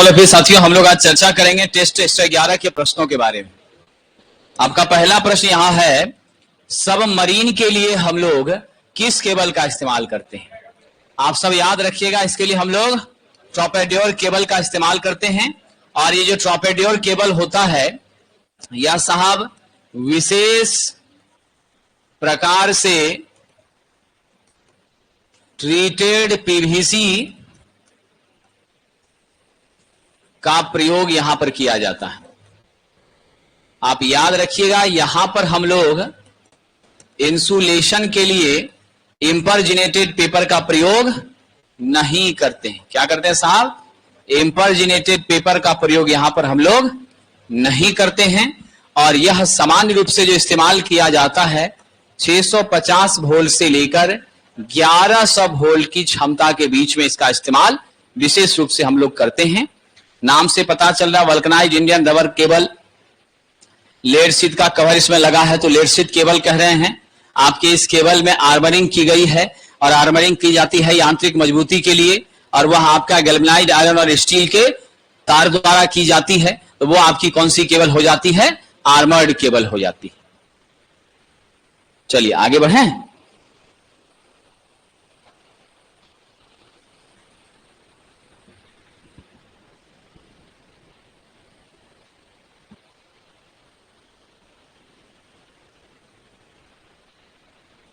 All of you साथियों, हम लोग आज चर्चा करेंगे टेस्ट 11 के प्रश्नों के बारे में। आपका पहला प्रश्न यहां है, सबमरीन के लिए हम लोग किस केबल का इस्तेमाल करते हैं? आप सब याद रखिएगा, इसके लिए हम लोग ट्रॉपेड्योर केबल का इस्तेमाल करते हैं। और ये जो ट्रॉपेड्योर केबल होता है, यह साहब विशेष प्रकार से ट्रीटेड पीवीसी का प्रयोग यहां पर किया जाता है। आप याद रखिएगा, यहां पर हम लोग इंसुलेशन के लिए इंपरजिनेटेड पेपर का प्रयोग नहीं करते हैं। क्या करते हैं साहब? इंपरजिनेटेड पेपर का प्रयोग यहां पर हम लोग नहीं करते हैं। और यह सामान्य रूप से जो इस्तेमाल किया जाता है 650 वोल्ट से लेकर 1100 वोल्ट की क्षमता के बीच में इसका इस्तेमाल विशेष रूप से हम लोग करते हैं। नाम से पता चल रहा, vulcanised Indian rubber cable, lead sheet का कवर इसमें लगा है तो लेड शीट केबल कह रहे हैं। आपके इस केबल में आर्मरिंग की गई है और आर्मरिंग की जाती है यांत्रिक मजबूती के लिए, और वह आपका गैल्वेनाइज्ड आयरन और स्टील के तार द्वारा की जाती है। तो वो आपकी कौन सी केबल हो जाती है? आर्मर्ड केबल हो जाती है। चलिए आगे बढ़ें।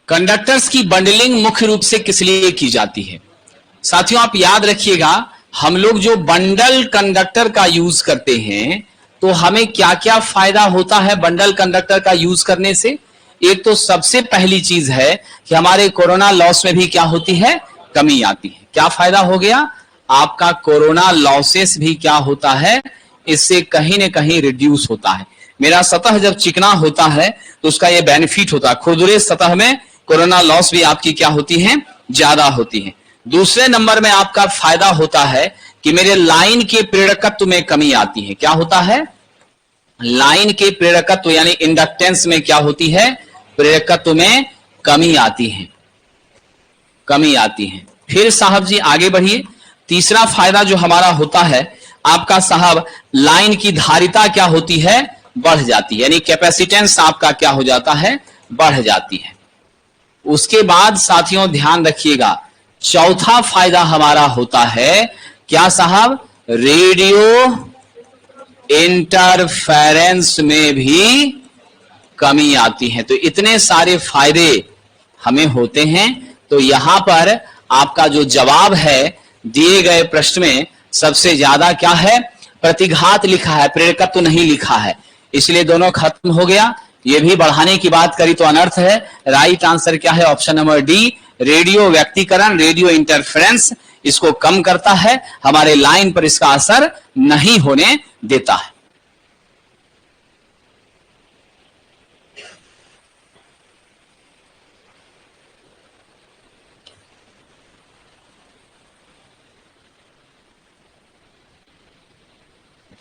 कंडक्टर्स की बंडलिंग मुख्य रूप से किस लिए की जाती है? साथियों आप याद रखिएगा, हम लोग जो बंडल कंडक्टर का यूज करते हैं तो हमें क्या क्या फायदा होता है बंडल कंडक्टर का यूज करने से? एक तो सबसे पहली चीज है कि हमारे कोरोना लॉस में भी क्या होती है? कमी आती है। क्या फायदा हो गया? आपका कोरोना लॉसेस भी क्या होता है? इससे कहीं ना कहीं रिड्यूस होता है। मेरा सतह जब चिकना होता है तो उसका ये बेनिफिट होता है, खुरदुरे सतह में कोरोना लॉस भी आपकी क्या होती है? ज्यादा होती है। दूसरे नंबर में आपका फायदा होता है कि मेरे लाइन के प्रेरकत्व में कमी आती है। क्या होता है? लाइन के प्रेरकत्व यानी इंडक्टेंस में क्या होती है? प्रेरकत्व में कमी आती है, कमी आती है। फिर साहब जी आगे बढ़िए। तीसरा फायदा जो हमारा होता है आपका साहब, लाइन की धारिता क्या होती है? बढ़ जाती है, यानी कैपेसिटेंस आपका क्या हो जाता है? बढ़ जाती है। उसके बाद साथियों ध्यान रखिएगा, चौथा फायदा हमारा होता है क्या साहब? रेडियो इंटरफेरेंस में भी कमी आती है। तो इतने सारे फायदे हमें होते हैं। तो यहां पर आपका जो जवाब है दिए गए प्रश्न में सबसे ज्यादा क्या है? प्रतिघात लिखा है, प्रेरकत्व नहीं लिखा है, इसलिए दोनों खत्म हो गया। ये भी बढ़ाने की बात करी तो अनर्थ है। राइट आंसर क्या है? ऑप्शन नंबर डी, रेडियो व्यक्तीकरण, रेडियो इंटरफेरेंस इसको कम करता है, हमारे लाइन पर इसका असर नहीं होने देता है।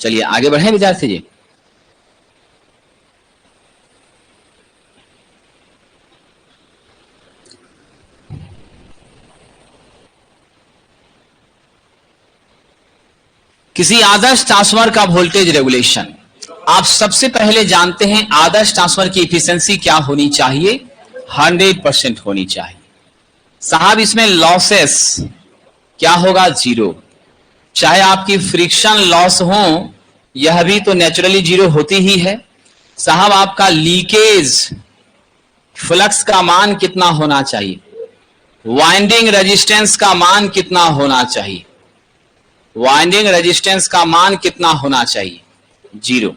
चलिए आगे बढ़ें विद्यार्थी जी। किसी आदर्श ट्रांसफार्मर का वोल्टेज रेगुलेशन, आप सबसे पहले जानते हैं आदर्श ट्रांसफार्मर की एफिशिएंसी क्या होनी चाहिए? 100% होनी चाहिए। साहब इसमें लॉसेस क्या होगा? जीरो। चाहे आपकी फ्रिक्शन लॉस हो, यह भी तो नेचुरली जीरो होती ही है। साहब आपका लीकेज फ्लक्स का मान कितना होना चाहिए? वाइंडिंग रेजिस्टेंस का मान कितना होना चाहिए? वाइंडिंग रेजिस्टेंस का मान कितना होना चाहिए? जीरो,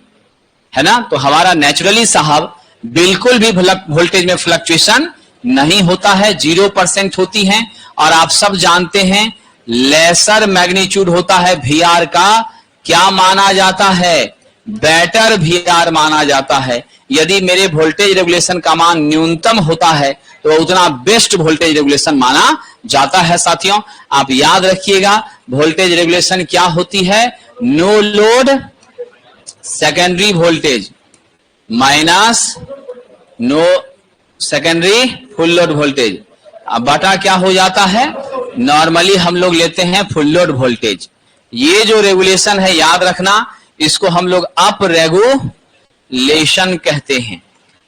है ना? तो हमारा नेचुरली साहब बिल्कुल भी वोल्टेज में फ्लक्चुएशन नहीं होता है, 0% होती है। और आप सब जानते हैं लेसर मैग्नीट्यूड होता है वीआर का, क्या माना जाता है? बेटर वीआर माना जाता है। यदि मेरे वोल्टेज रेगुलेशन का मान न्यूनतम होता है तो उतना बेस्ट वोल्टेज रेगुलेशन माना जाता है। साथियों आप याद रखिएगा, वोल्टेज रेगुलेशन क्या होती है? No load secondary voltage minus no secondary full load voltage. अब बटा क्या हो जाता है? नॉर्मली हम लोग लेते हैं फुल लोड वोल्टेज। ये जो रेगुलेशन है याद रखना, इसको हम लोग अप रेगुलेशन कहते हैं,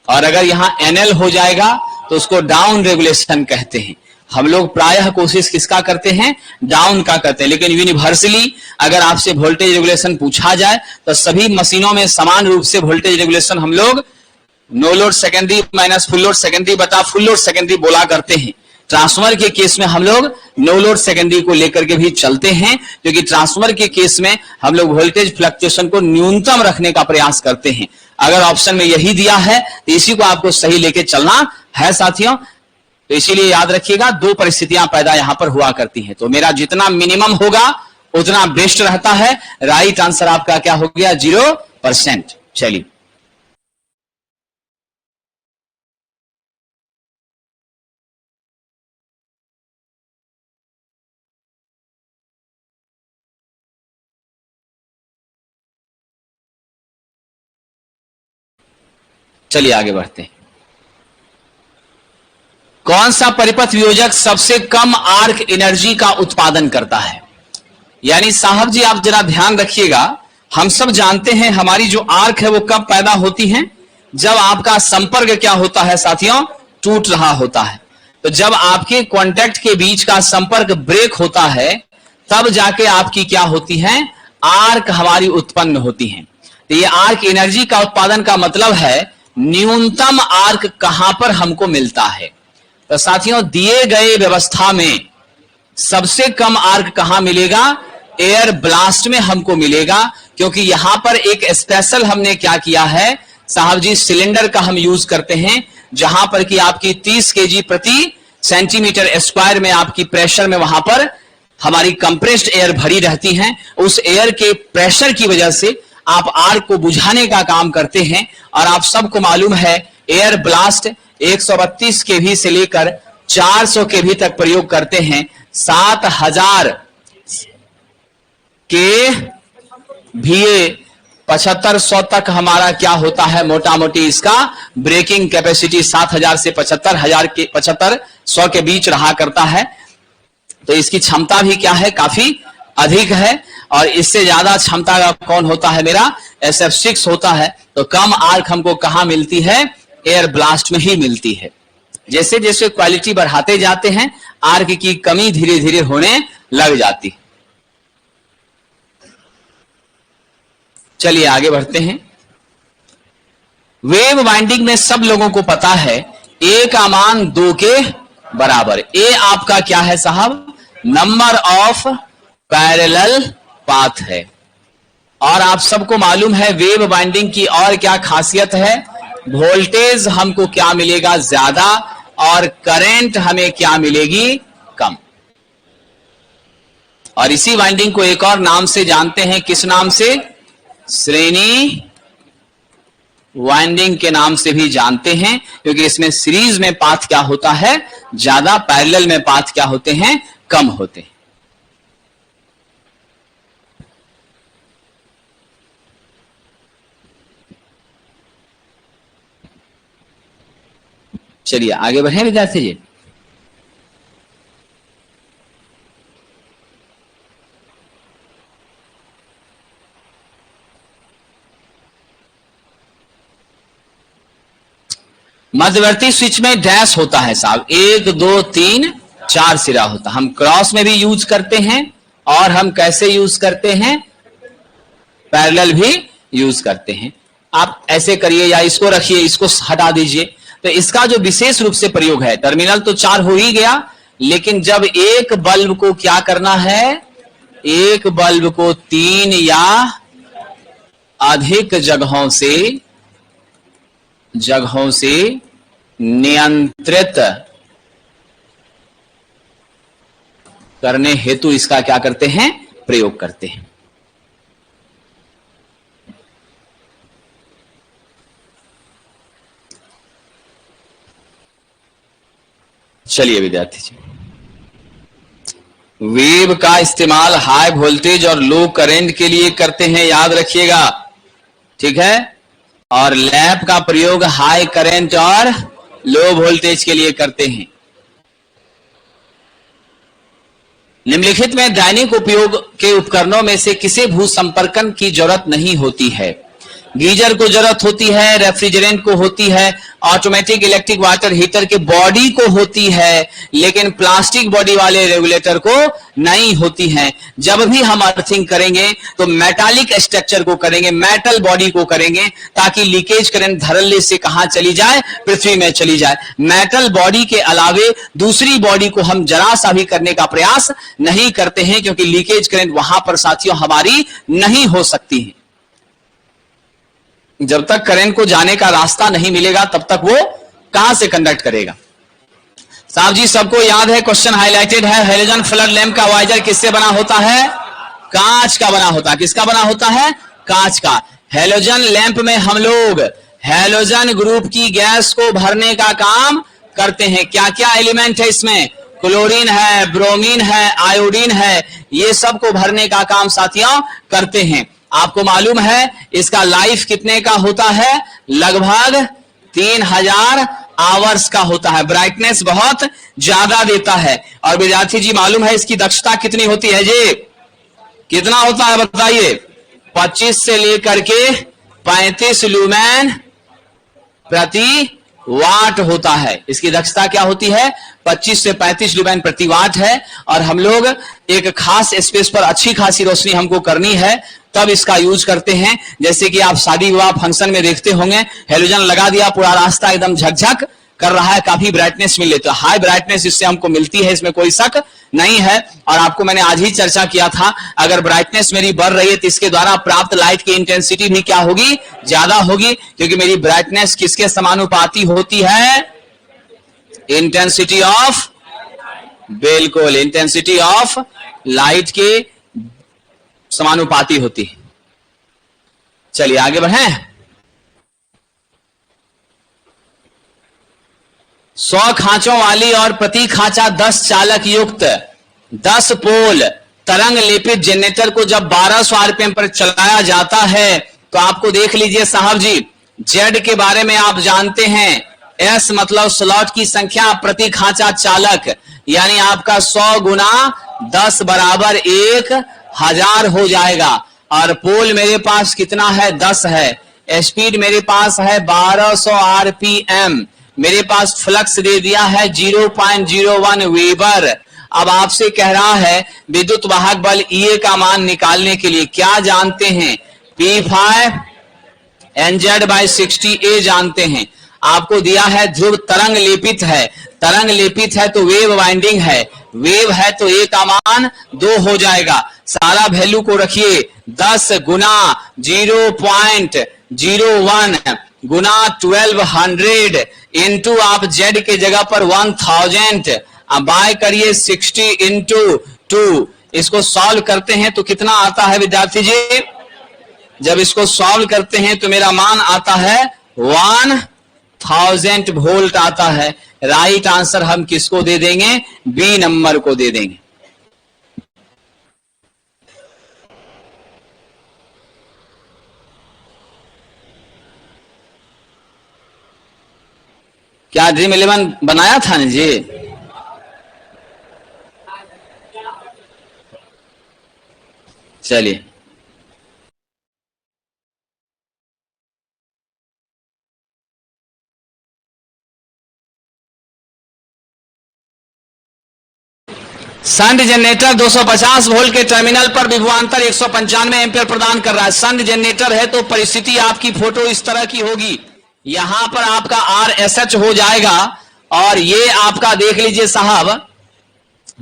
और अगर यहां एनएल हो जाएगा तो उसको डाउन रेगुलेशन कहते हैं। हम लोग प्रायः कोशिश किसका करते हैं, डाउन का करते हैं, लेकिन यूनिवर्सली अगर आपसे वोल्टेज रेगुलेशन पूछा जाए तो सभी मशीनों में समान रूप से वोल्टेज रेगुलेशन हम लोग no load secondary minus full load secondary बटा फुल लोड सेकेंडरी बोला करते हैं। ट्रांसफार्मर के केस में हम लोग नो लोड सेकेंडरी को लेकर के भी चलते हैं, क्योंकि ट्रांसफार्मर के केस में हम लोग वोल्टेज फ्लक्चुएशन को न्यूनतम रखने का प्रयास करते हैं। अगर ऑप्शन में यही दिया है तो इसी को आपको सही लेके चलना है साथियों। तो इसीलिए याद रखिएगा, दो परिस्थितियां पैदा यहां पर हुआ करती हैं, तो मेरा जितना मिनिमम होगा उतना बेस्ट रहता है। राइट आंसर आपका क्या हो गया, 0%। चलिए चलिए आगे बढ़ते हैं। कौन सा परिपथ वियोजक सबसे कम आर्क एनर्जी का उत्पादन करता है? यानी साहब जी आप जरा ध्यान रखिएगा, हम सब जानते हैं हमारी जो आर्क है वो कब पैदा होती है, जब आपका संपर्क क्या होता है साथियों, टूट रहा होता है। तो जब आपके कॉन्टैक्ट के बीच का संपर्क ब्रेक होता है तब जाके आपकी क्या होती है, आर्क हमारी उत्पन्न होती है। तो ये आर्क एनर्जी का उत्पादन का मतलब है न्यूनतम आर्क कहां पर हमको मिलता है। तो साथियों दिए गए व्यवस्था में सबसे कम आर्क कहां मिलेगा, एयर ब्लास्ट में हमको मिलेगा, क्योंकि यहां पर एक स्पेशल हमने क्या किया है साहब जी, सिलेंडर का हम यूज करते हैं, जहां पर कि आपकी 30 केजी प्रति सेंटीमीटर स्क्वायर में आपकी प्रेशर में वहां पर हमारी कंप्रेस्ड एयर भरी रहती है। उस एयर के प्रेशर की वजह से आप आर्क को बुझाने का काम करते हैं। और आप सबको मालूम है एयर ब्लास्ट 132 केवी से लेकर 400 केवी तक प्रयोग करते हैं। 7000 के VA 7500 तक हमारा क्या होता है, मोटा मोटी इसका ब्रेकिंग कैपेसिटी 7000 से 7500 के बीच रहा करता है। तो इसकी क्षमता भी क्या है, काफी अधिक है। और इससे ज्यादा क्षमता का कौन होता है, मेरा SF6 होता है। तो कम आर्क हमको कहां मिलती है, एयर ब्लास्ट में ही मिलती है। जैसे जैसे क्वालिटी बढ़ाते जाते हैं आर्क की कमी धीरे धीरे होने लग जाती है। चलिए आगे बढ़ते हैं। वेव वाइंडिंग में सब लोगों को पता है ए का मान 2 के बराबर। ए आपका क्या है साहब, नंबर ऑफ पैरेलल पाथ है। और आप सबको मालूम है वेव वाइंडिंग की और क्या खासियत है, वोल्टेज हमको क्या मिलेगा, ज्यादा, और करंट हमें क्या मिलेगी, कम। और इसी वाइंडिंग को एक और नाम से जानते हैं, किस नाम से, श्रेणी वाइंडिंग के नाम से भी जानते हैं, क्योंकि इसमें सीरीज में पाथ क्या होता है, ज्यादा, पैरेलल में पाथ क्या होते हैं, कम होते हैं। चलिए आगे बढ़े विद्यार्थी जी। मध्यवर्ती स्विच में डैश होता है साहब, 1 2 3 4 सिरा होता है। हम क्रॉस में भी यूज करते हैं और हम कैसे यूज करते हैं, पैरेलल भी यूज करते हैं। आप ऐसे करिए या इसको रखिए, इसको हटा दीजिए। तो इसका जो विशेष रूप से प्रयोग है, टर्मिनल तो 4 हो ही गया, लेकिन जब एक बल्ब को क्या करना है, एक बल्ब को 3 या अधिक जगहों से नियंत्रित करने हेतु इसका क्या करते हैं, प्रयोग करते हैं। चलिए विद्यार्थी जी, वेव का इस्तेमाल हाई वोल्टेज और लो करंट के लिए करते हैं, याद रखिएगा, ठीक है। और लैप का प्रयोग हाई करंट और लो वोल्टेज के लिए करते हैं। निम्नलिखित में दैनिक उपयोग के उपकरणों में से किसे भू संपर्कन की जरूरत नहीं होती है? गीजर को जरूरत होती है, रेफ्रिजरेंट को होती है, ऑटोमेटिक इलेक्ट्रिक वाटर हीटर के बॉडी को होती है, लेकिन प्लास्टिक बॉडी वाले रेगुलेटर को नहीं होती है। जब भी हम अर्थिंग करेंगे तो मेटालिक स्ट्रक्चर को करेंगे, मेटल बॉडी को करेंगे, ताकि लीकेज करंट धड़ल्ले से कहां चली जाए? पृथ्वी में चली जाए। मेटल बॉडी के अलावे दूसरी बॉडी को हम जरा सा भी करने का प्रयास नहीं करते हैं, क्योंकि लीकेज करंट वहां पर साथियों हमारी नहीं हो सकती है। जब तक करंट को जाने का रास्ता नहीं मिलेगा तब तक वो कहां से कंडक्ट करेगा? साहब जी सबको याद है, क्वेश्चन हाईलाइटेड है, हेलोजन फ्लड लैंप का वाइजर किससे बना होता है? कांच का बना होता है। किसका बना होता है? कांच का। हेलोजन लैंप में हम लोग हेलोजन ग्रुप की गैस को भरने का काम करते हैं। क्या क्या एलिमेंट है इसमें? क्लोरीन है, ब्रोमीन है, आयोडीन है, ये सब को भरने का काम साथियों करते हैं। आपको मालूम है इसका लाइफ कितने का होता है? लगभग 3000 आवर्स का होता है। ब्राइटनेस बहुत ज्यादा देता है। और विद्यार्थी जी मालूम है इसकी दक्षता कितनी होती है जी? कितना होता है बताइए? 25 से लेकर के 35 लुमेन प्रति वाट होता है। इसकी दक्षता क्या होती है? 25 से 35 लुमेन प्रति वाट है। और हम लोग एक खास स्पेस पर अच्छी खासी रोशनी हमको करनी है तब इसका यूज करते हैं। जैसे कि आप शादी विवाह फंक्शन में देखते होंगे, हेलोजन लगा दिया, पूरा रास्ता एकदम झकझक कर रहा है, काफी ब्राइटनेस मिले, तो हाई ब्राइटनेस इससे हमको मिलती है, इसमें कोई शक नहीं है। और आपको मैंने आज ही चर्चा किया था, अगर ब्राइटनेस मेरी बढ़ रही है तो इसके द्वारा प्राप्त लाइट की इंटेंसिटी भी क्या होगी? ज्यादा होगी, क्योंकि मेरी ब्राइटनेस किसके समानुपाती होती है? इंटेंसिटी ऑफ, बिल्कुल इंटेंसिटी ऑफ लाइट के समानुपाती होती है। चलिए आगे बढ़े। 100 खांचों वाली और प्रति खांचा 10 चालक युक्त 10 पोल तरंग लेपित जनरेटर को जब 1200 आरपीएम पर चलाया जाता है तो आपको देख लीजिए साहब जी, जेड के बारे में आप जानते हैं। एस मतलब स्लॉट की संख्या प्रति खांचा चालक, यानी आपका 100 गुना 10 बराबर 1000 हो जाएगा। और पोल मेरे पास कितना है? 10 है। स्पीड मेरे पास है 1200 आरपीएम। मेरे पास फ्लक्स दे दिया है 0.01 वेबर। अब आपसे कह रहा है विद्युत वाहक बल E का मान निकालने के लिए क्या जानते हैं? P5 NZ/60A जानते हैं। आपको दिया है ध्रुव तरंग लेपित है, तरंग लेपित है तो वेव वाइंडिंग है, वेव है तो A का मान 2 हो जाएगा। सारा वैल्यू को रखिए, 10 गुना 0.01 गुना 1200 इंटू आप Z के जगह पर 1000, अब बाय करिए 60 इंटू 2। इसको सॉल्व करते हैं तो कितना आता है विद्यार्थी जी? जब इसको सॉल्व करते हैं तो मेरा मान आता है 1000 वोल्ट आता है। राइट आंसर हम किसको दे देंगे? बी नंबर को दे देंगे। क्या ड्रीम 11 बनाया था ना जी? चलिए शंट जनरेटर 250 वोल्ट के टर्मिनल पर विभवांतर 195 एम्पीयर प्रदान कर रहा है। शंट जनरेटर है तो परिस्थिति आपकी फोटो इस तरह की होगी। यहां पर आपका RSH हो जाएगा और ये आपका देख लीजिए साहब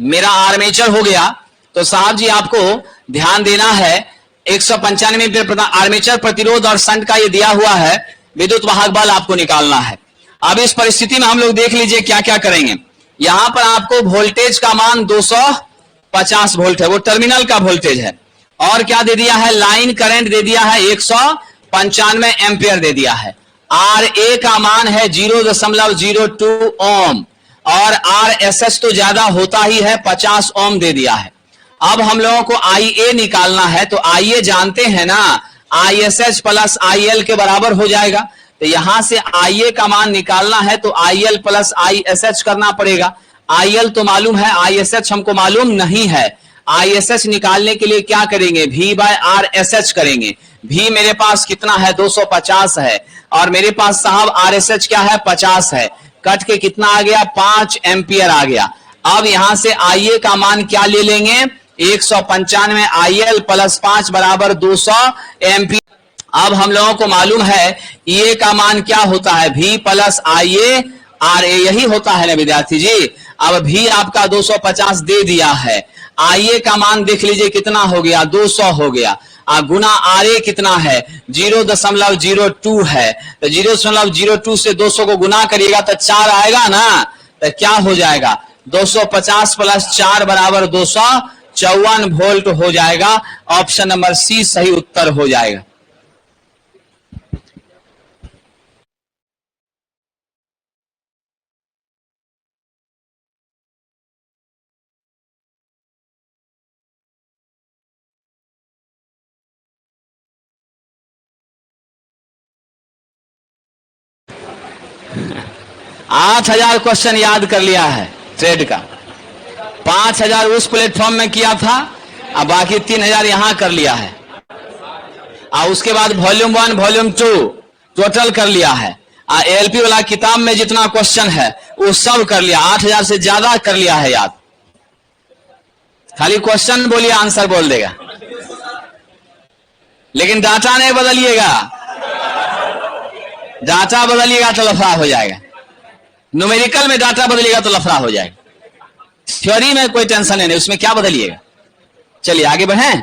मेरा आर्मेचर हो गया। तो साहब जी आपको ध्यान देना है 195 एम्पीयर प्रदान, आर्मेचर प्रतिरोध और शंट का ये दिया हुआ है, विद्युत वाहक बल आपको निकालना है। अब इस परिस्थिति में हम लोग देख लीजिए क्या क्या करेंगे। यहां पर आपको वोल्टेज का मान 250 वोल्ट है, वो टर्मिनल का वोल्टेज है। और क्या दे दिया है? लाइन करंट दे दिया है 195 एम्पीयर दे दिया है। RA का मान है 0.02 ओम और RSH तो ज्यादा होता ही है, 50 ओम दे दिया है। अब हम लोगों को IA निकालना है, तो IA जानते हैं ना, ISH प्लस IL के बराबर हो जाएगा। तो यहां से IA का मान निकालना है तो IL प्लस ISH करना पड़ेगा। IL तो मालूम है, ISH हमको मालूम नहीं है। ISH निकालने के लिए क्या करेंगे, V/RSH करेंगे। V मेरे पास कितना है, 250 है, और मेरे पास साहब RSH क्या है, 50 है। कट के कितना आ गया, 5 एम्पियर आ गया। अब यहां से IA का मान क्या ले लेंगे, 195 IL प्लस 5 बराबर 200 एम्पियर। अब हम लोगों को मालूम है EA का मान क्या होता है, V प्लस IA RA, यही होता है ना विद्यार्थी जी। अब V आपका 250 दे दिया है, IA का मान देख लीजिए कितना हो गया, 200 हो गया, गुना RA कितना है, 0.02 है। तो 0.02 से 200 को गुना करिएगा तो 4 आएगा ना, तो क्या हो जाएगा, 250 प्लस 4 बराबर 254 वोल्ट हो जाएगा। ऑप्शन नंबर सी सही उत्तर हो जाएगा। आठ 8,000 क्वेश्चन याद कर लिया है ट्रेड का, 5,000 उस प्लेटफॉर्म में किया था, अब बाकी 3,000 यहां कर लिया है, और उसके बाद वॉल्यूम 1 वॉल्यूम 2 टोटल कर लिया है। ALP वाला किताब में जितना क्वेश्चन है वो सब कर लिया, 8,000 से ज्यादा कर लिया है याद। खाली क्वेश्चन बोलिए, आंसर बोल देगा, लेकिन डाटा नहीं बदलिएगा। डाटा बदलिएगा तो लफड़ा हो जाएगा, न्यूमेरिकल में डाटा बदलिएगा तो लफड़ा हो जाएगा। थ्योरी में कोई टेंशन नहीं, उसमें क्या बदलिएगा। चलिए आगे बढ़ें।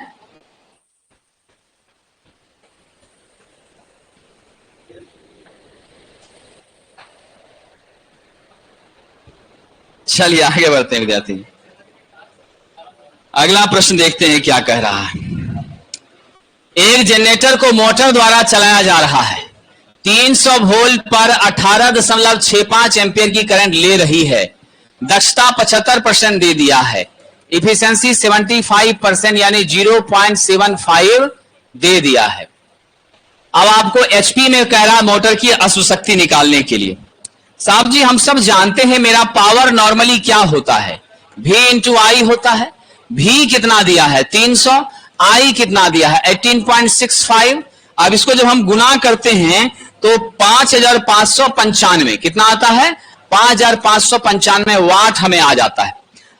चलिए आगे बढ़ते हैं विद्यार्थी। अगला प्रश्न देखते हैं क्या कह रहा है। एक जनरेटर को मोटर द्वारा चलाया जा रहा है, 300 वोल्ट पर 18.65 एम्पियर की करंट ले रही है। दक्षता 75% दे दिया है, इफिशिएंसी 75% यानी 0.75 दे दिया है। अब आपको एचपी में कह रहा है मोटर की अश्वशक्ति निकालने के लिए। साहब जी हम सब जानते हैं मेरा पावर नॉर्मली क्या होता है, V इंटू आई होता है। V कितना दिया है 300, I कितना दिया है 18.65। अब इसको जब हम गुना करते हैं तो 5,595 कितना आता है, 5,595 वाट हमें आ जाता है।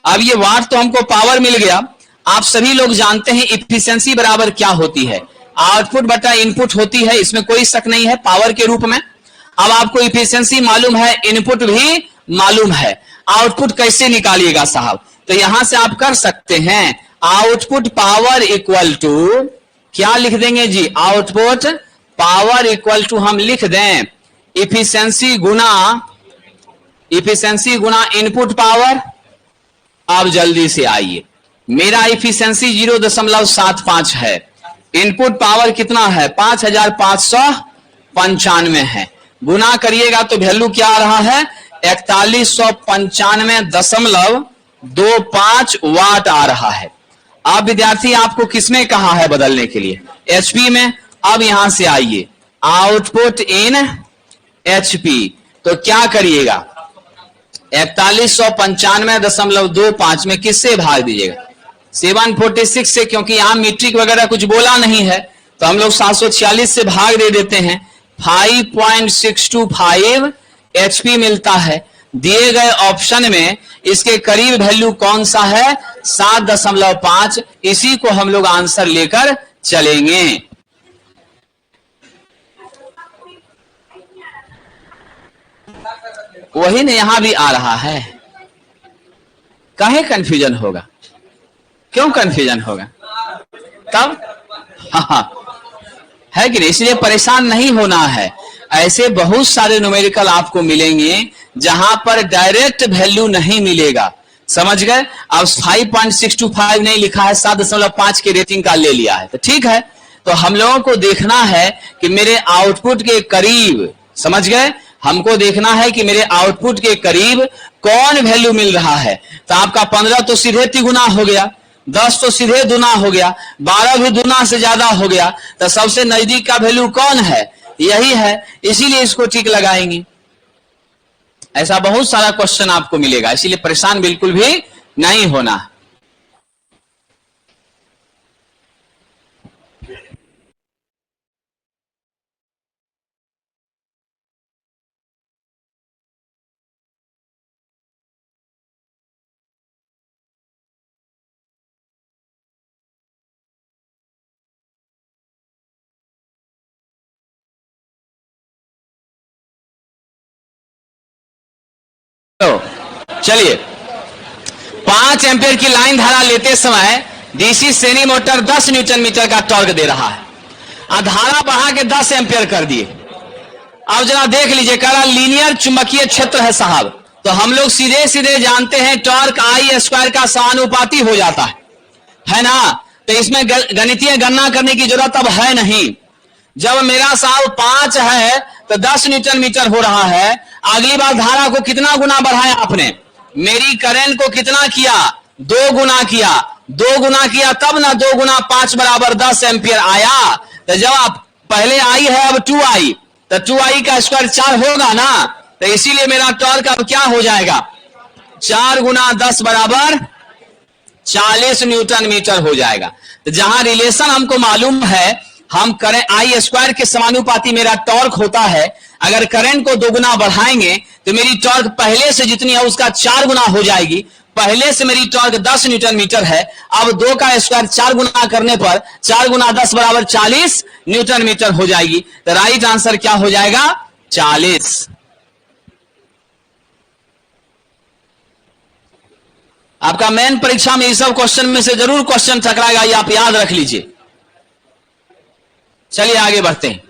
अब ये वाट तो हमको पावर मिल गया। आप सभी लोग जानते हैं इफिशिएंसी बराबर क्या होती है, आउटपुट बटा इनपुट होती है, इसमें कोई शक नहीं है पावर के रूप में। अब आपको इफिशिएंसी मालूम है, इनपुट भी मालूम है, आउटपुट कैसे निकालिएगा साहब, तो यहां से आप कर सकते हैं आउटपुट पावर इक्वल टू क्या लिख देंगे जी, आउटपुट पावर इक्वल टू हम लिख दें इफिशिएंसी गुना इनपुट पावर। अब जल्दी से आइए, मेरा इफिशिएंसी 0.75 है, इनपुट पावर कितना है 5,595 है, गुना करिएगा तो वैल्यू क्या आ रहा है 4195.25 वाट आ रहा है। अब विद्यार्थी आपको किसमें कहा है बदलने के लिए, एचपी में। अब यहां से आइए आउटपुट इन एचपी, तो क्या करिएगा 4195.25 में किससे भाग दीजिएगा 746 से, क्योंकि यहां मीट्रिक वगैरह कुछ बोला नहीं है तो हम लोग 746 से भाग दे देते हैं, 5.625 एचपी मिलता है। दिए गए ऑप्शन में इसके करीब वैल्यू कौन सा है 7.5, इसी को हम लोग आंसर लेकर चलेंगे। वही ने यहां भी आ रहा है, काहे कंफ्यूजन होगा, क्यों कंफ्यूजन होगा तब, हाँ है कि नहीं, इसलिए परेशान नहीं होना है। ऐसे बहुत सारे न्यूमेरिकल आपको मिलेंगे जहां पर डायरेक्ट वैल्यू नहीं मिलेगा, समझ गए। अब 5.625 नहीं लिखा है, 7.5 के रेटिंग का ले लिया है, तो ठीक है। तो हम लोगों को देखना है कि मेरे आउटपुट के करीब, समझ गए, हमको देखना है कि मेरे आउटपुट के करीब कौन वैल्यू मिल रहा है। तो आपका 15 तो सीधे तिगुना हो गया, 10 तो सीधे दुना हो गया, 12 भी दुना से ज्यादा हो गया, तो सबसे नजदीक का वैल्यू कौन है, यही है, इसीलिए इसको टिक लगाएंगे। ऐसा बहुत सारा क्वेश्चन आपको मिलेगा, इसीलिए परेशान बिल्कुल भी नहीं होना। तो चलिए, 5 एम्पियर की लाइन धारा लेते समय डीसी श्रेणी मोटर 10 न्यूटन मीटर का टॉर्क दे रहा है। धारा बढ़ा के 10 एम्पियर कर दिए। अब जरा देख लीजिए, कह रहा लीनियर चुंबकीय क्षेत्र है साहब, तो हम लोग सीधे सीधे जानते हैं टॉर्क आई स्क्वायर का समानुपाती हो जाता है ना। तो इसमें गणितीय गणना करने की जरूरत अब है नहीं। जब मेरा साहब 5 है तो 10 न्यूटन मीटर हो रहा है। अगली बार धारा को कितना गुना बढ़ाया आपने, मेरी करंट को कितना किया, 2 गुना किया। 2 गुना किया तब ना 2 गुना 5 बराबर 10 एम्पियर आया। तो जब आप पहले आई है, अब 2i, तो 2i का स्क्वायर 4 होगा ना। तो इसीलिए मेरा टॉर्क अब क्या हो जाएगा, 4 गुना 10 बराबर 40 न्यूटन मीटर हो जाएगा। तो जहां रिलेशन हमको मालूम है, हम करें आई स्क्वायर के समानुपाती मेरा टॉर्क होता है। अगर करंट को 2 गुना बढ़ाएंगे तो मेरी टॉर्क पहले से जितनी है उसका 4 गुना हो जाएगी। पहले से मेरी टॉर्क 10 न्यूटन मीटर है, अब 2 का स्क्वायर 4 गुना करने पर 4 गुना 10 बराबर 40 न्यूटन मीटर हो जाएगी। तो राइट आंसर क्या हो जाएगा, 40। आपका मेन परीक्षा में इस सब क्वेश्चन में से जरूर क्वेश्चन टकराएगा, ये आप याद रख लीजिए। चलिए आगे बढ़ते हैं।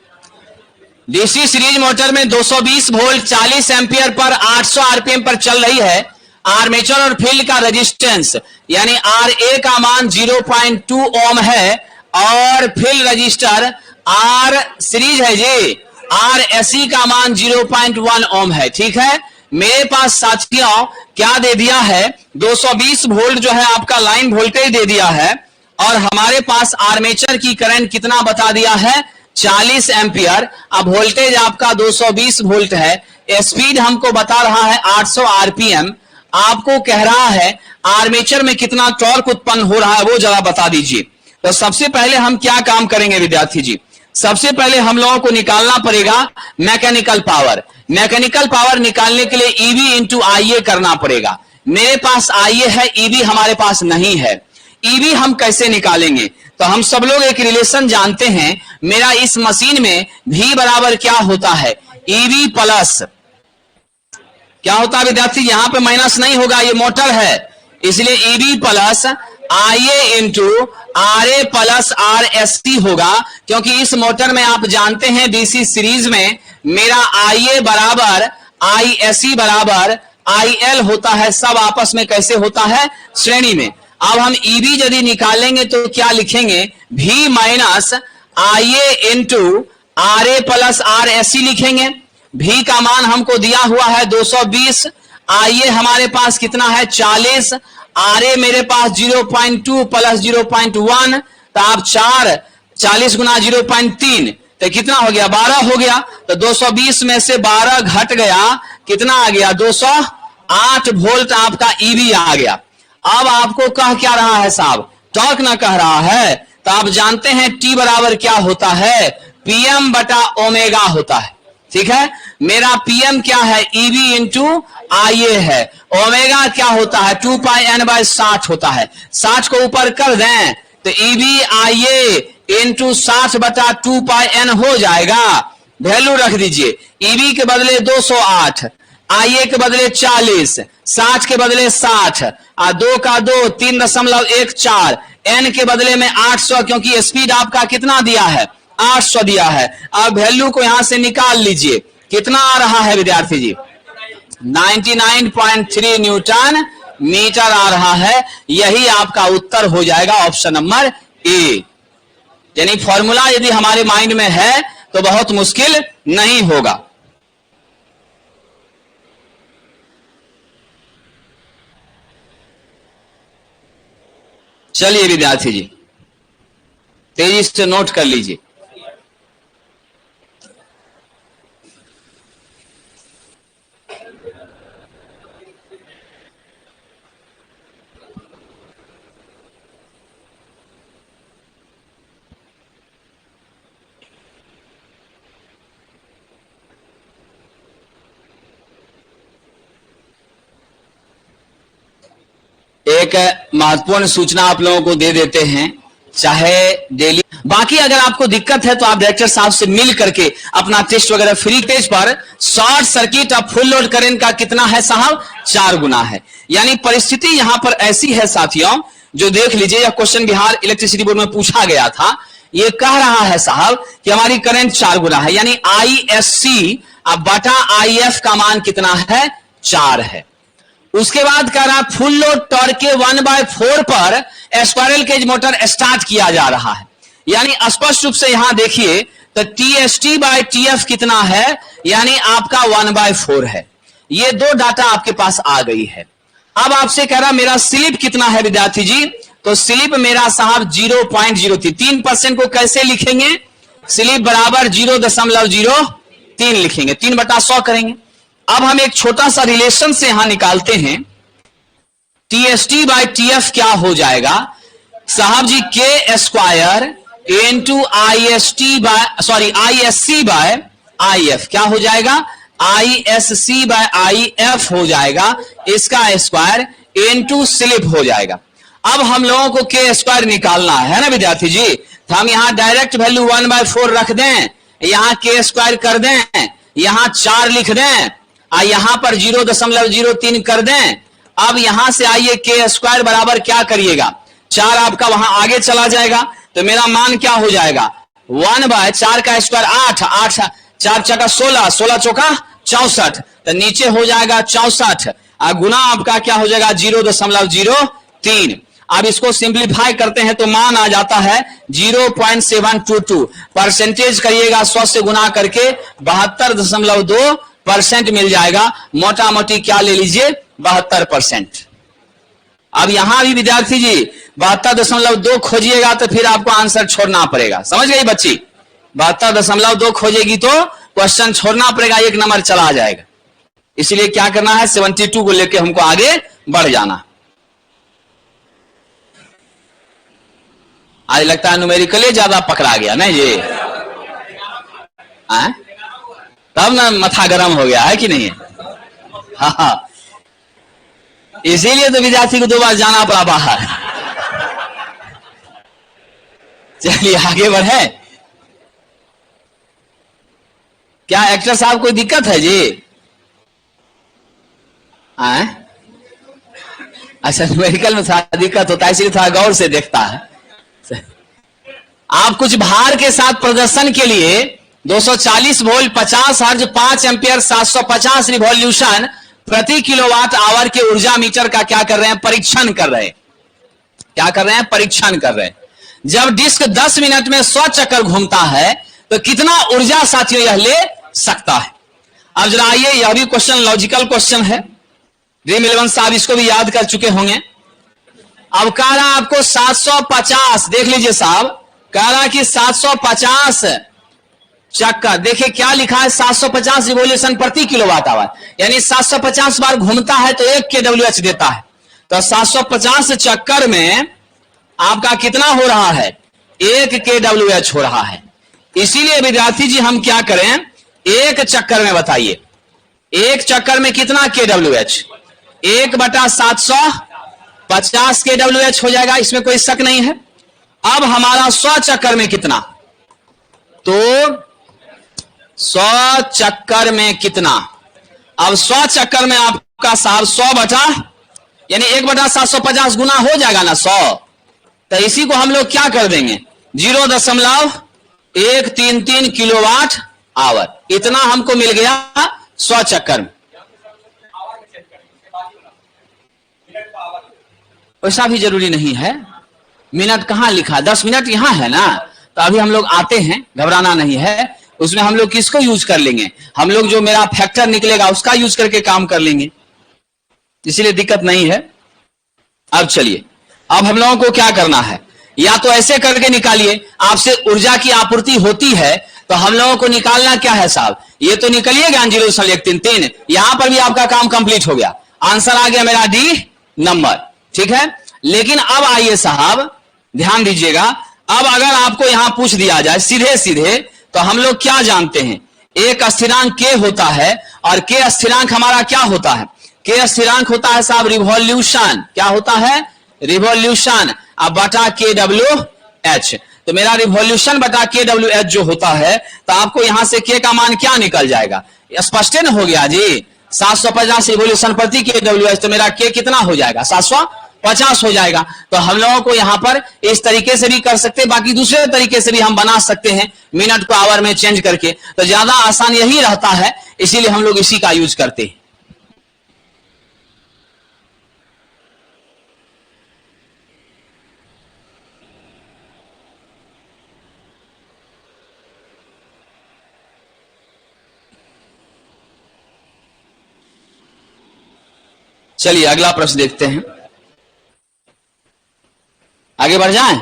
डीसी सीरीज मोटर में 220 वोल्ट 40 एम्पियर पर 800 आरपीएम पर चल रही है। आर्मेचर और फील्ड का रेजिस्टेंस यानी आरए का मान 0.2 ओम है और फील्ड रजिस्टर आर सीरीज है जी, आरएसई का मान 0.1 ओम है। ठीक है, मेरे पास साथियों क्या दे दिया है, 220 वोल्ट जो है आपका लाइन वोल्टेज दे दिया है और हमारे पास आर्मेचर की करंट कितना बता दिया है, 40 एम्पियर। अब वोल्टेज आपका 220 वोल्ट है, स्पीड हमको बता रहा है 800 आरपीएम। आपको कह रहा है आर्मेचर में कितना टॉर्क उत्पन्न हो रहा है वो जरा बता दीजिए। तो सबसे पहले हम क्या काम करेंगे विद्यार्थी जी, सबसे पहले हम लोगों को निकालना पड़ेगा मैकेनिकल पावर। मैकेनिकल पावर निकालने के लिए ईवी इंटू आईए करना पड़ेगा। मेरे पास आईए है, ईवी हमारे पास नहीं है। ईवी हम कैसे निकालेंगे, तो हम सब लोग एक रिलेशन जानते हैं। मेरा इस मशीन में V बराबर क्या होता है, ईवी प्लस क्या होता है विद्यार्थी, यहां पे माइनस नहीं होगा, ये मोटर है, इसलिए ईवी प्लस आईए इंटू आरए प्लस आरएसटी होगा। क्योंकि इस मोटर में आप जानते हैं डीसी सीरीज में मेरा आईए बराबर आईएसई बराबर आईएल होता है, सब आपस में कैसे होता है, श्रेणी में। अब हम ईवी यदि निकालेंगे तो क्या लिखेंगे, V माइनस आईए इंटू आरए प्लस आरएसई लिखेंगे। V का मान हमको दिया हुआ है 220, आईए हमारे पास कितना है 40, आरए मेरे पास 0.2 प्लस 0.1, तो आप 40 गुना 0.3 तो कितना हो गया, 12 हो गया। तो 220 में से 12 घट गया, कितना आ गया, 208 वोल्ट आपका ईवी आ गया। अब आपको कह क्या रहा है साहब, टॉर्क ना कह रहा है। तो आप जानते हैं T बराबर क्या होता है, PM बटा ओमेगा होता है। ठीक है, मेरा PM क्या है, ईवी इंटू आईए है। ओमेगा क्या होता है, 2 पाई एन बाय 60 होता है। 60 को ऊपर कर दें तो ईवी आईए इंटू 60 बटा 2 पाई एन हो जाएगा। वैल्यू रख दीजिए, ईवी के बदले 208, आईए के बदले 40, 60 के बदले 60, 2 का 2 3.14, एन के बदले में 800, क्योंकि स्पीड आपका कितना दिया है, 800 दिया है। अब वैल्यू को यहां से निकाल लीजिए, कितना आ रहा है विद्यार्थी जी, 99.3 न्यूटन मीटर आ रहा है। यही आपका उत्तर हो जाएगा ऑप्शन नंबर ए। यानी फॉर्मूला यदि हमारे माइंड में है तो बहुत मुश्किल नहीं होगा। चलिए विद्यार्थी जी तेजी से नोट कर लीजिए। एक महत्वपूर्ण सूचना आप लोगों को दे देते हैं, चाहे डेली, बाकी अगर आपको दिक्कत है तो आप डायरेक्टर साहब से मिल करके अपना टेस्ट वगैरह फ्री टेस्ट पर शॉर्ट सर्किट और फुल लोड करंट का कितना है साहब, 4 गुना है। यानी परिस्थिति यहां पर ऐसी है साथियों, जो देख लीजिए, यह क्वेश्चन बिहार इलेक्ट्रिसिटी बोर्ड में पूछा गया था। ये कह रहा है साहब कि हमारी करंट 4 गुना है, यानी ISC अब बटा IF का मान कितना है, 4 है। उसके बाद कह रहा है फुल लोड टॉर्क के 1/4 पर स्क्वायरल केज मोटर स्टार्ट किया जा रहा है। यानी स्पष्ट रूप से यहां देखिए तो TST/TF कितना है, यानी आपका 1/4 है। ये दो डाटा आपके पास आ गई है। अब आपसे कह रहा मेरा स्लिप कितना है विद्यार्थी जी, तो स्लिप मेरा साहब 0.03। 3% को कैसे लिखेंगे, स्लिप बराबर 0.03 लिखेंगे, 3/100 करेंगे। अब हम एक छोटा सा रिलेशन से यहां निकालते हैं, TST/TF क्या हो जाएगा साहब जी, K स्क्वायर इंटू ISC/IF क्या हो जाएगा, ISC/IF हो जाएगा, इसका स्क्वायर इंटू स्लिप हो जाएगा। अब हम लोगों को K स्क्वायर निकालना है ना विद्यार्थी जी, तो हम यहां डायरेक्ट वैल्यू 1/4 रख दें, यहां K स्क्वायर कर दें, यहां 4 लिख दें, यहां पर 0.03 कर दें। अब यहां से आइए K स्क्वायर बराबर क्या करिएगा, 4 आपका वहां आगे चला जाएगा, तो मेरा मान क्या हो जाएगा, 1/4 का स्क्वायर 8, 8 4 चौका 16, 16 चौका 64, तो नीचे हो जाएगा 64, गुना आपका क्या हो जाएगा 0.03। अब इसको सिंप्लीफाई करते हैं तो मान आ जाता है 0.722, परसेंटेज करिएगा 100 से गुना करके 72.2% मिल जाएगा। मोटा मोटी क्या ले लीजिए, 72%। अब यहां भी विद्यार्थी जी 72.2 खोजिएगा तो फिर आपको आंसर छोड़ना पड़ेगा, समझ गई बच्ची, 72.2 खोजेगी तो क्वेश्चन छोड़ना पड़ेगा, 1 नंबर चला जाएगा। इसलिए क्या करना है, 72 को लेके हमको आगे बढ़ जाना। आज लगता है न्यूमेरिकली ज्यादा पकड़ा गया नहीं जी, तब ना माथा गर्म हो गया है कि नहीं, हाँ, इसीलिए तो विद्यार्थी को 2 बार जाना पड़ा बाहर। चलिए आगे बढ़े। क्या एक्टर साहब कोई दिक्कत है जी, अच्छा न्यूमेरिकल में थोड़ा दिक्कत होता है, इसलिए थोड़ा गौर से देखता है। आप कुछ भार के साथ प्रदर्शन के लिए 240 वोल्ट 50 हर्ज 5 एम्पियर 750 रिवॉल्यूशन प्रति किलोवाट आवर के ऊर्जा मीटर का क्या कर रहे हैं, परीक्षण कर रहे हैं। क्या कर रहे हैं, परीक्षण कर रहे हैं। जब डिस्क 10 मिनट में 100 चक्कर घूमता है तो कितना ऊर्जा साथियों यह ले सकता है। अब जरा आइए, यह भी क्वेश्चन लॉजिकल क्वेश्चन है, ड्रीम 11 साहब इसको भी याद कर चुके होंगे। अब कह रहा आपको 750, देख लीजिए साहब, कह रहा कि 750 चक्कर, देखिए क्या लिखा है, 750 रिवॉल्यूशन प्रति किलोवाट आवर, यानी 750 बार घूमता है तो 1 kWh देता है। तो 750 चक्कर में आपका कितना हो रहा है, 1 kWh हो रहा है। इसीलिए विद्यार्थी जी हम क्या करें, 1 चक्कर में बताइए, 1 चक्कर में कितना kWh, 1/750 kWh हो जाएगा, इसमें कोई शक नहीं है। अब हमारा 100 चक्कर में कितना, तो 100 चक्कर में कितना, अब 100 चक्कर में आपका साहब 100 बटा यानी 1/750 गुना हो जाएगा ना 100, तो इसी को हम लोग क्या कर देंगे 0.133 किलोवाट आवर, इतना हमको मिल गया 100 चक्कर में। वैसा भी जरूरी नहीं है, मिनट कहां लिखा, 10 मिनट यहां है ना, तो अभी हम लोग आते हैं, घबराना नहीं है। उसमें हम लोग किसको यूज कर लेंगे, हम लोग जो मेरा फैक्टर निकलेगा उसका यूज करके काम कर लेंगे, इसलिए दिक्कत नहीं है। अब चलिए, अब हम लोगों को क्या करना है, या तो ऐसे करके निकालिए, आपसे ऊर्जा की आपूर्ति होती है तो हम लोगों को निकालना क्या है साहब, ये तो निकलिएगा 0.133, यहां पर भी आपका काम कंप्लीट हो गया, आंसर आ गया मेरा डी नंबर, ठीक है। लेकिन अब आइए साहब ध्यान दीजिएगा, अब अगर आपको यहां पूछ दिया जाए सीधे सीधे, तो हम लोग क्या जानते हैं, एक स्थिरांक के होता है, और के स्थिरांक हमारा क्या होता है, के स्थिरांक होता है साहब रिवॉल्यूशन, क्या होता है, रिवॉल्यूशन अब बटा KWH। तो मेरा रिवॉल्यूशन बटा KWH जो होता है, तो आपको यहां से K का मान क्या निकल जाएगा, स्पष्ट न हो गया जी। 750 रिवॉल्यूशन प्रति KWH, तो मेरा K कितना हो जाएगा, 750 हो जाएगा। तो हम लोगों को यहां पर इस तरीके से भी कर सकते हैं, बाकी दूसरे तरीके से भी हम बना सकते हैं, मिनट को आवर में चेंज करके। तो ज्यादा आसान यही रहता है, इसीलिए हम लोग इसी का यूज करते हैं। चलिए अगला प्रश्न देखते हैं, आगे बढ़ जाएं।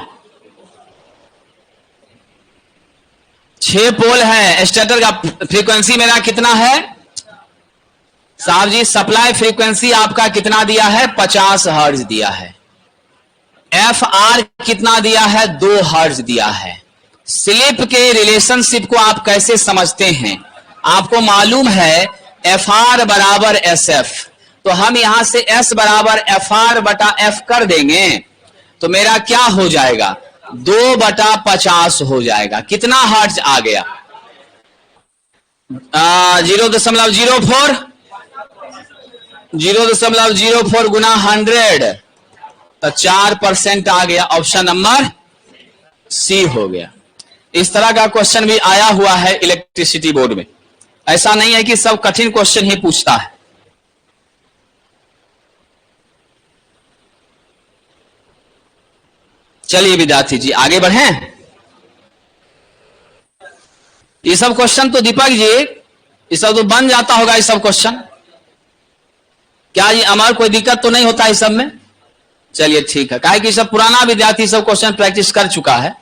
6 पोल है, स्टेटर का फ्रीक्वेंसी मेरा कितना है साहब जी, सप्लाई फ्रीक्वेंसी आपका कितना दिया है, 50 हर्ट्ज दिया है। FR कितना दिया है, 2 हर्ट्ज दिया है। स्लिप के रिलेशनशिप को आप कैसे समझते हैं, आपको मालूम है FR बराबर SF, तो हम यहां से S बराबर FR बटा F कर देंगे, तो मेरा क्या हो जाएगा, 2 बटा 50 हो जाएगा। कितना हर्ट्ज आ गया, 0.04 0.04 गुना 100, तो 4% आ गया। ऑप्शन नंबर C हो गया। इस तरह का क्वेश्चन भी आया हुआ है इलेक्ट्रिसिटी बोर्ड में, ऐसा नहीं है कि सब कठिन क्वेश्चन ही पूछता है। चलिए विद्यार्थी जी आगे बढ़ें। ये सब क्वेश्चन तो दीपक जी, ये सब तो बन जाता होगा, ये सब क्वेश्चन क्या जी, हमारे कोई दिक्कत तो नहीं होता इस सब में। चलिए ठीक है, काहे कि सब पुराना विद्यार्थी सब क्वेश्चन प्रैक्टिस कर चुका है।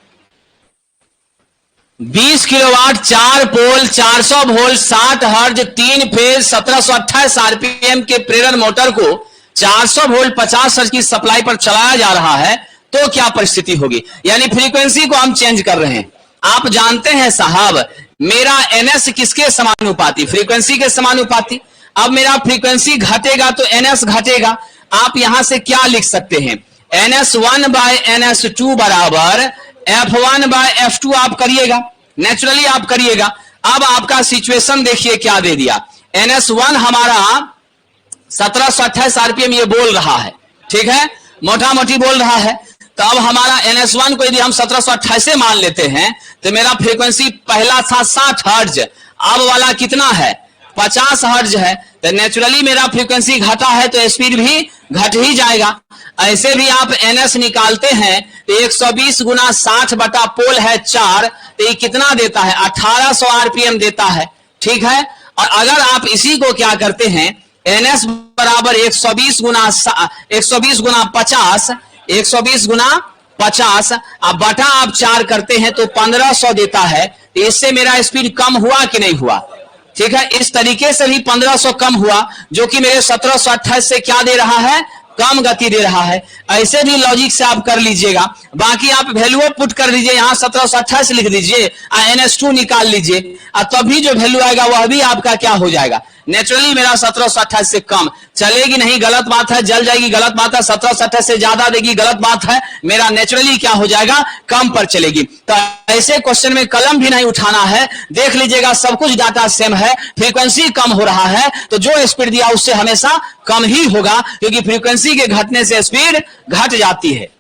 20 किलोवाट 4 पोल 400 वोल्ट 60 हर्ट्ज 3 फेज 1728 आरपीएम के प्रेरण मोटर को 400 वोल्ट 50 हर्ट्ज की सप्लाई पर चलाया जा रहा है, तो क्या परिस्थिति होगी। यानी फ्रीक्वेंसी को हम चेंज कर रहे हैं। आप जानते हैं साहब, मेरा NS किसके समानुपाती, फ्रीक्वेंसी के समानुपाती। अब मेरा फ्रीक्वेंसी घटेगा तो NS घटेगा। आप यहां से क्या लिख सकते हैं, NS1 बाय NS2 बराबर F1 बाय F2 आप करिएगा, नेचुरली आप करिएगा। अब आपका सिचुएशन देखिए क्या दे दिया, NS1 हमारा 1728 आरपीएम ये बोल रहा है, ठीक है, मोटा मोटी बोल रहा है। तो अब हमारा NS1 को यदि हम 1728 मान लेते हैं, तो मेरा फ्रीक्वेंसी पहला था 60 हर्ट्ज, अब वाला कितना है, 50 हर्ट्ज है। तो नेचुरली मेरा फ्रीक्वेंसी घटा है, तो स्पीड भी घट ही जाएगा। ऐसे भी आप NS निकालते हैं, तो 120 गुना 60 बटा पोल है 4, तो ये कितना देता है, 1800 आरपीएम देता है, ठीक है। और अगर आप इसी को क्या करते हैं, NS बराबर 120 गुना 50, 120 गुना 50 अब बटा आप 4 करते हैं, तो 1500 देता है। तो इससे मेरा स्पीड कम हुआ कि नहीं हुआ, ठीक है। इस तरीके से भी 1500 कम हुआ, जो कि मेरे 1728 से क्या दे रहा है, कम गति दे रहा है। ऐसे भी लॉजिक से आप कर लीजिएगा। बाकी आप वैल्यू पुट कर लीजिए, यहां 1728 लिख दीजिए, NS2 निकाल लीजिए, तभी जो वैल्यू आएगा वह भी आपका क्या हो जाएगा, नेचुरली मेरा 1728 से कम चलेगी नहीं, गलत बात है, जल जाएगी, गलत बात है, 1728 से ज्यादा देगी, गलत बात है, मेरा नेचुरली क्या हो जाएगा, कम पर चलेगी। तो ऐसे क्वेश्चन में कलम भी नहीं उठाना है, देख लीजिएगा सब कुछ डाटा सेम है, फ्रीक्वेंसी कम हो रहा है, तो जो स्पीड दिया उससे हमेशा कम ही होगा, क्योंकि फ्रीक्वेंसी के घटने से स्पीड घट जाती है।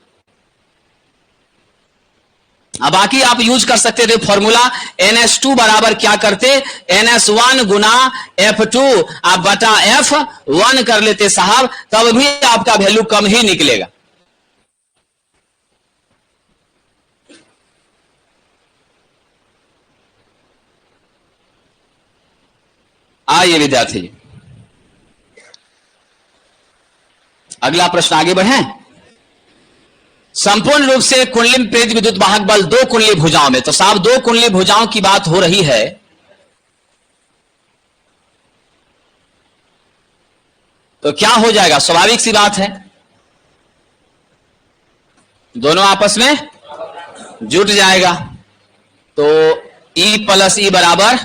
अब बाकी आप यूज कर सकते थे फॉर्मूला, NS2 बराबर क्या करते, NS1 गुना F2 आप बटा F1 कर लेते साहब, तब भी आपका वैल्यू कम ही निकलेगा। आइए विद्यार्थी जी अगला प्रश्न आगे बढ़ें। संपूर्ण रूप से कुंडली में प्रेरित विद्युत वाहक बल 2 कुंडली भुजाओं में, तो साहब 2 कुंडली भुजाओं की बात हो रही है, तो क्या हो जाएगा, स्वाभाविक सी बात है, दोनों आपस में जुट जाएगा। तो E प्लस E बराबर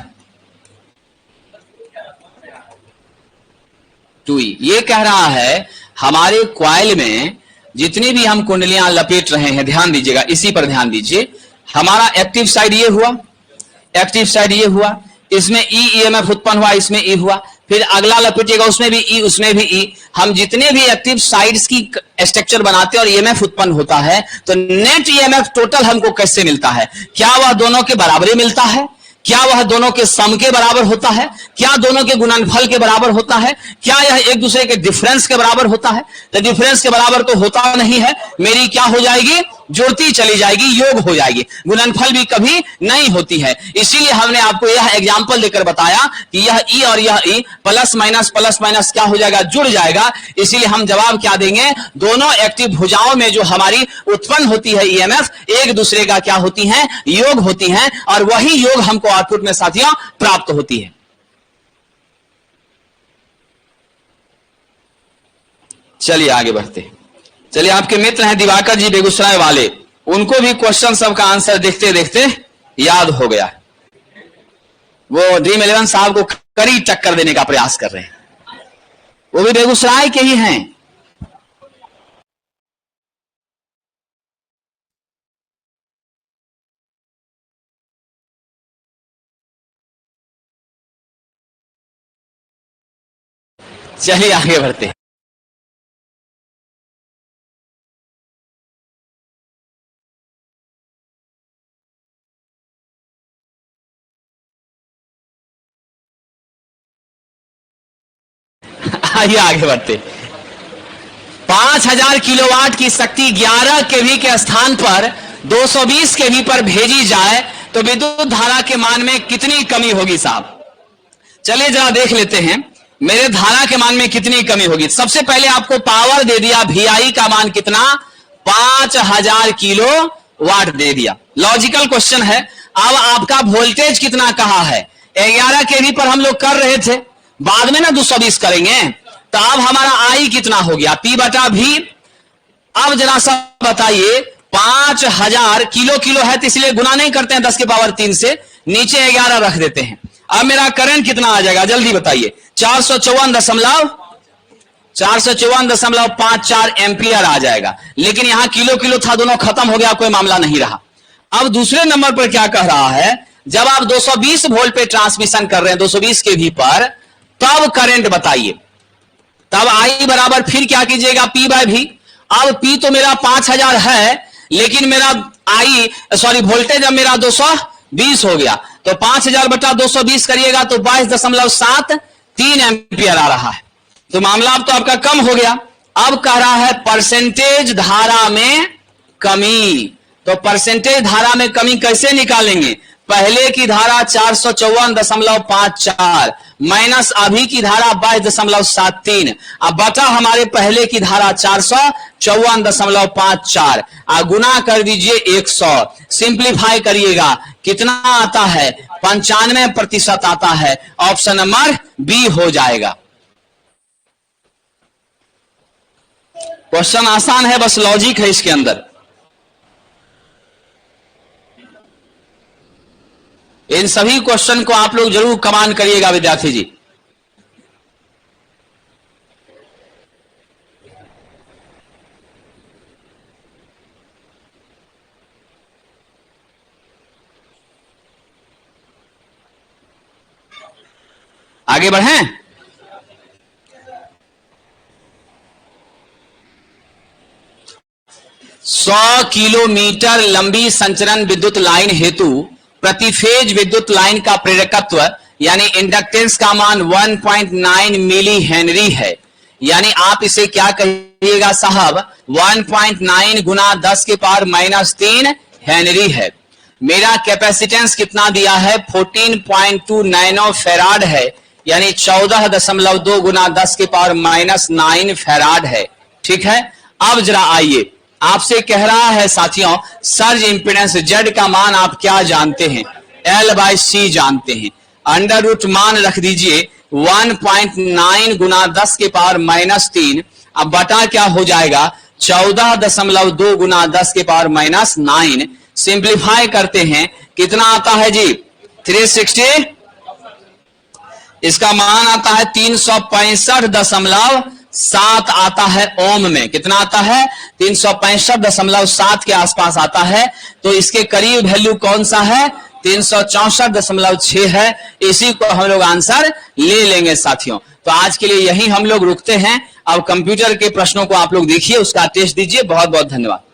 2E। ये कह रहा है हमारे क्वाइल में जितनी भी हम कुंडलियां लपेट रहे हैं, ध्यान दीजिएगा, इसी पर ध्यान दीजिए। हमारा एक्टिव साइड ये हुआ, एक्टिव साइड ये हुआ, इसमें ईएमएफ उत्पन्न हुआ, इसमें ई हुआ, फिर अगला लपेटिएगा, उसमें भी ई, उसमें भी ई। हम जितने भी एक्टिव साइड्स की स्ट्रक्चर बनाते हैं और ईएमएफ उत्पन्न होता है, तो नेट ईएमएफ टोटल हमको कैसे मिलता है? क्या वह दोनों के बराबरी मिलता है? क्या वह दोनों के सम के बराबर होता है? क्या दोनों के गुणनफल के बराबर होता है? क्या यह एक दूसरे के डिफरेंस के बराबर होता है? तो डिफरेंस के बराबर तो होता नहीं है, मेरी क्या हो जाएगी? जुड़ती चली जाएगी, योग हो जाएगी, गुणनफल भी कभी नहीं होती है। इसीलिए हमने आपको यह एग्जांपल देकर बताया कि यह ई और यह ई प्लस माइनस क्या हो जाएगा? जुड़ जाएगा। इसीलिए हम जवाब क्या देंगे? दोनों एक्टिव भुजाओं में जो हमारी उत्पन्न होती है ईएमएफ, एक दूसरे का क्या होती है? योग होती है, और वही योग हमको आउटपुट में साथियों प्राप्त होती है। चलिए आगे बढ़ते हैं। चलिए, आपके मित्र हैं दिवाकर जी बेगूसराय वाले, उनको भी क्वेश्चन सबका आंसर देखते देखते याद हो गया। वो ड्रीम 11 साहब को कड़ी टक्कर देने का प्रयास कर रहे हैं, वो भी बेगूसराय के ही हैं। चलिए आगे बढ़ते हैं। आइए आगे बढ़ते। 5000 किलोवाट की शक्ति 11 केवी के स्थान पर 220 केवी पर भेजी जाए तो विद्युत धारा के मान में कितनी कमी होगी साहब? चलिए जरा देख लेते हैं, मेरे धारा के मान में कितनी कमी होगी। सबसे पहले आपको पावर दे दिया, VI का मान कितना? 5000 किलो वाट दे दिया। लॉजिकल क्वेश्चन है। अब आपका वोल्टेज कितना कहा है? 11 केवी पर हम लोग कर रहे थे, बाद में ना 220 करेंगे, तो अब हमारा आई कितना हो गया? P बटा V। अब जरा सा बताइए, 5000 किलो है तो इसलिए गुना नहीं करते हैं 10 की पावर 3 से, नीचे 11 रख देते हैं। अब मेरा करंट कितना आ जाएगा? जल्दी बताइए। 454.54 एम्पियर आ जाएगा। लेकिन यहां किलो था, दोनों खत्म हो गया, कोई मामला नहीं रहा। अब दूसरे नंबर पर क्या कह रहा है? जब आप 220 वोल्ट पे ट्रांसमिशन कर रहे हैं, 220 केवी पर, तब करंट बताइए। तब आई बराबर फिर क्या कीजिएगा? P by V। अब P तो मेरा 5000 है, लेकिन मेरा वोल्टेज अब मेरा 220 हो गया, तो 5000 बटा 220 करिएगा तो 22.73 एम्पियर आ रहा है। तो मामला अब तो आपका कम हो गया। अब कह रहा है परसेंटेज धारा में कमी। तो परसेंटेज धारा में कमी कैसे निकालेंगे? पहले की धारा 454.54 माइनस अभी की धारा 22.73, अब बटा हमारे पहले की धारा 454.54, गुना कर दीजिए 100, सिंप्लीफाई करिएगा, कितना आता है? 95% आता है। ऑप्शन नंबर बी हो जाएगा। क्वेश्चन आसान है, बस लॉजिक है इसके अंदर। इन सभी क्वेश्चन को आप लोग जरूर कमांड करिएगा विद्यार्थी जी। आगे बढ़ें। सौ किलोमीटर लंबी संचरण विद्युत लाइन हेतु प्रति फेज विद्युत लाइन का प्रेरकत्व यानी इंडक्टेंस का मान 1.9 मिली हेनरी है। यानी आप इसे क्या कहिएगा साहब? 1.9 गुना 10 के पावर -3 हेनरी है। मेरा कैपेसिटेंस कितना दिया है? 14.2 नैनो फेराड है, यानी 14.2 गुना 10 के पावर -9 फेराड है। ठीक है। अब जरा आइए, आपसे कह रहा है साथियों, सर्ज इंपीडेंस Z का मान आप क्या जानते हैं? L/C जानते हैं। अंडर रूट मान रख दीजिए 1.9 गुना 10 के पावर -3, अब बटा क्या हो जाएगा? 14.2 गुना 10 के पावर -9। सिंप्लीफाई करते हैं, कितना आता है जी? 360। इसका मान आता है 365.5 7 आता है ओम में। कितना आता है? 365.7 के आसपास आता है। तो इसके करीब वैल्यू कौन सा है? 364.6 है। इसी को हम लोग आंसर ले लेंगे साथियों। तो आज के लिए यही हम लोग रुकते हैं। अब कंप्यूटर के प्रश्नों को आप लोग देखिए, उसका टेस्ट दीजिए। बहुत बहुत धन्यवाद।